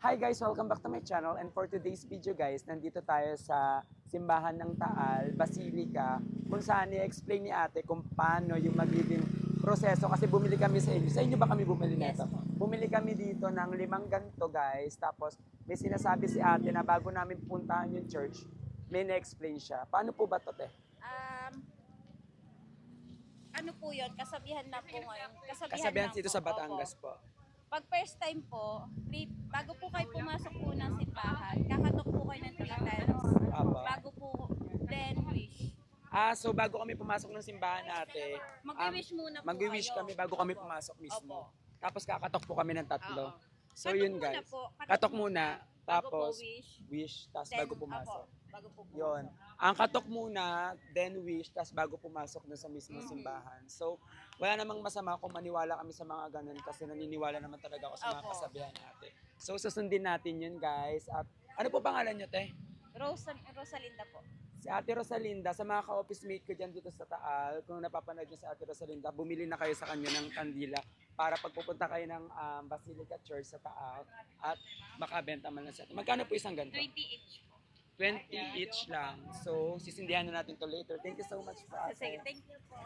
Hi guys! Welcome back to my channel, and for today's video guys, nandito tayo sa simbahan ng Taal, Basilica, kung saan i-explain ni ate kung paano yung magiging proseso kasi bumili kami sa inyo. Sa inyo ba kami bumili nito? Yes po. Bumili kami dito ng 5 ganito guys, tapos may sinasabi si ate na bago namin puntahan yung church, may na-explain siya. Paano po ba to, te? Ano po yun? Kasabihan na po ngayon. Kasabihan lang dito po. sa Batangas Opo. po. Pag first time po, bago po kayo pumasok po ng simbahan, kakatok po kayo ng 3 times. Aba. Bago po, then wish. So bago kami pumasok ng simbahan ate, Mag-wish muna po mag-wish kayo. kami bago kami Opo. pumasok mismo. Opo. Tapos kakatok po kami ng 3. Oo. So Katok yun muna guys. po. Katok muna, Bago po tapos wish. wish, tapos Then, bago pumasok. opo, bago po pumasok. Yun. Ang katok muna, then wish, tapos bago pumasok na sa mismo simbahan. So, wala namang masama kung maniwala kami sa mga ganun kasi naniniwala naman talaga ako sa mga Opo. kasabihan natin. So, susundin natin yun guys. At ano po pangalan nyo, te? Rosalinda po. Si Ate Rosalinda, sa mga ka-office mate ko dyan dito sa Taal, kung napapanood nyo si Ate Rosalinda, bumili na kayo sa kanya ng kandila para pagpupunta kayo ng Basilica Church sa Taal at makabenta man lang sa atin. Magkano po isang ganito? 20 each po. 20 each lang. So, sisindihan na natin to later. Thank you so much po, Ate. Sige, thank you po.